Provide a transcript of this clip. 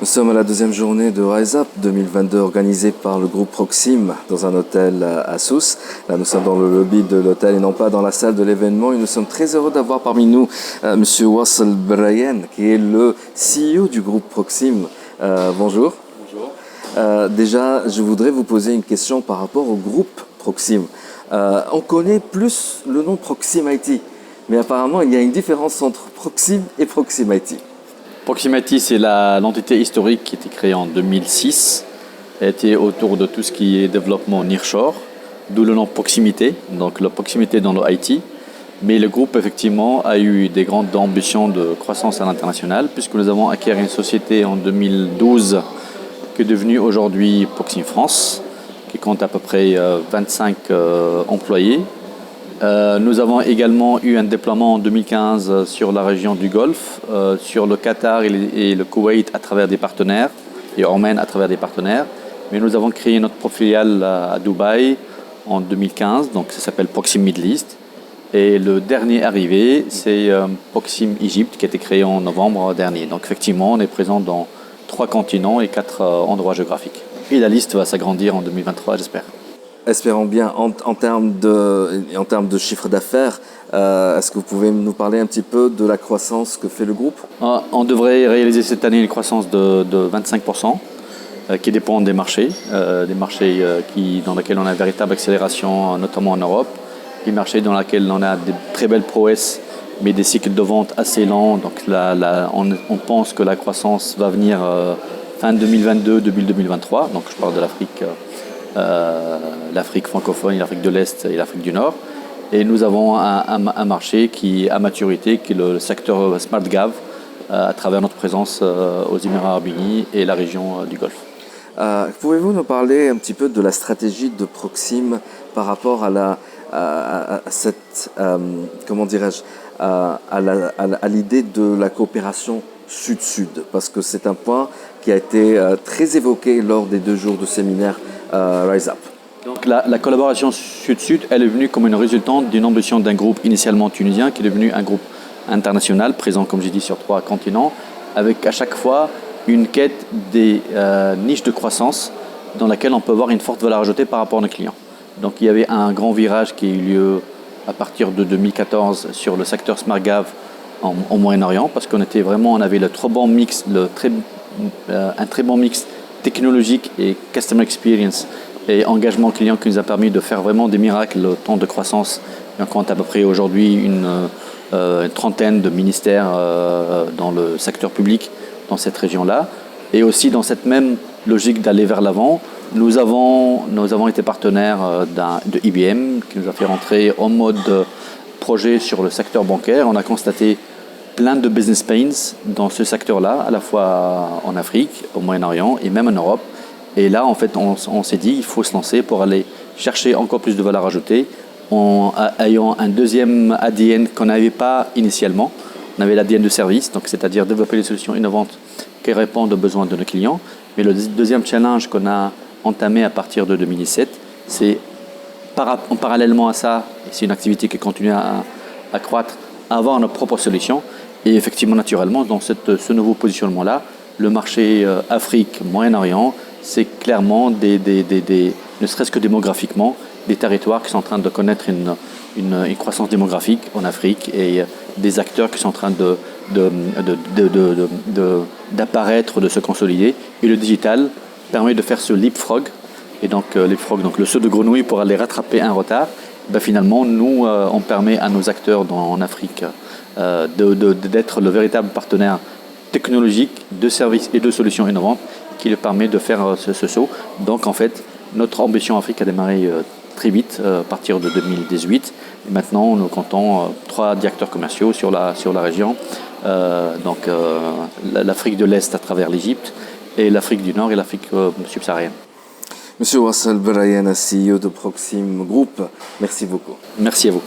Nous sommes à la deuxième journée de Rise Up 2022 organisée par le groupe Proxim dans un hôtel à Sousse. Là, nous sommes dans le lobby de l'hôtel et non pas dans la salle de l'événement. Et nous sommes très heureux d'avoir parmi nous Monsieur Wassel Brayen, qui est le CEO du groupe Proxim. Bonjour. Bonjour. Déjà, je voudrais vous poser une question par rapport au groupe Proxim. On connaît plus le nom Proxim IT, mais apparemment, il y a une différence entre Proxim et Proxim IT. Proxim IT, c'est l'entité historique qui a été créée en 2006. Elle était autour de tout ce qui est développement nearshore, d'où le nom proximité, donc la proximité dans le IT. Mais le groupe, effectivement, a eu des grandes ambitions de croissance à l'international, puisque nous avons acquis une société en 2012 qui est devenue aujourd'hui Proxim France, qui compte à peu près 25 employés. Nous avons également eu un déploiement en 2015 sur la région du Golfe, sur le Qatar et le Koweït à travers des partenaires, et Oman à travers des partenaires. Mais nous avons créé notre propre filiale à Dubaï en 2015, donc ça s'appelle Proxim Middle East. Et le dernier arrivé, c'est Proxim Égypte qui a été créé en novembre dernier. Donc effectivement, on est présent dans 3 continents et 4 endroits géographiques. Et la liste va s'agrandir en 2023, j'espère. Espérons bien. En termes de chiffre d'affaires, est-ce que vous pouvez nous parler un petit peu de la croissance que fait le groupe ? On devrait réaliser cette année une croissance de 25%, qui dépend des marchés dans lesquels on a une véritable accélération, notamment en Europe, des marchés dans lesquels on a des très belles prouesses, mais des cycles de vente assez lents. Donc on pense que la croissance va venir fin 2022, début 2023. Donc je parle de l'Afrique francophone, l'Afrique de l'Est et l'Afrique du Nord. Et nous avons un marché qui est à maturité, qui est le secteur SmartGav, à travers notre présence aux Émirats Arabes Unis et la région du Golfe. Pouvez-vous nous parler un petit peu de la stratégie de Proxim par rapport à cette, comment dirais-je, à l'idée de la coopération Sud-Sud, parce que c'est un point qui a été très évoqué lors des 2 jours de séminaire Rise Up. Donc la collaboration Sud-Sud, elle est venue comme une résultante d'une ambition d'un groupe initialement tunisien qui est devenu un groupe international, présent comme j'ai dit sur 3 continents, avec à chaque fois une quête des niches de croissance dans laquelle on peut avoir une forte valeur ajoutée par rapport à nos clients. Donc il y avait un grand virage qui a eu lieu à partir de 2014 sur le secteur SmartGav au Moyen-Orient, parce on avait un très bon mix technologique et customer experience et engagement client qui nous a permis de faire vraiment des miracles au temps de croissance. On compte à peu près aujourd'hui une trentaine de ministères dans le secteur public dans cette région-là. Et aussi dans cette même logique d'aller vers l'avant, nous avons été partenaires de IBM qui nous a fait rentrer en mode projet sur le secteur bancaire. On a constaté plein de business pains dans ce secteur-là, à la fois en Afrique, au Moyen-Orient et même en Europe. Et là, en fait, on s'est dit qu'il faut se lancer pour aller chercher encore plus de valeur ajoutée en ayant un deuxième ADN qu'on n'avait pas initialement. On avait l'ADN de service, donc c'est-à-dire développer des solutions innovantes qui répondent aux besoins de nos clients. Mais le deuxième challenge qu'on a entamé à partir de 2017, c'est parallèlement à ça, c'est une activité qui continue à croître, avoir nos propres solutions. Et effectivement, naturellement, dans ce nouveau positionnement-là, le marché Afrique, Moyen-Orient, c'est clairement ne serait-ce que démographiquement, des territoires qui sont en train de connaître une croissance démographique en Afrique et des acteurs qui sont en train d'apparaître, de se consolider. Et le digital permet de faire ce leapfrog. Et donc, leapfrog, donc le saut de grenouille pour aller rattraper un retard. Finalement, nous, on permet à nos acteurs en Afrique d'être le véritable partenaire technologique de services et de solutions innovantes qui leur permet de faire ce saut. Donc, en fait, notre ambition Afrique a démarré très vite, à partir de 2018. Et maintenant, nous comptons 3 directeurs commerciaux sur la région. L'Afrique de l'Est à travers l'Égypte et l'Afrique du Nord et l'Afrique subsaharienne. Monsieur Wassel Brayen, CEO de Proxim Group, merci beaucoup. Merci à vous.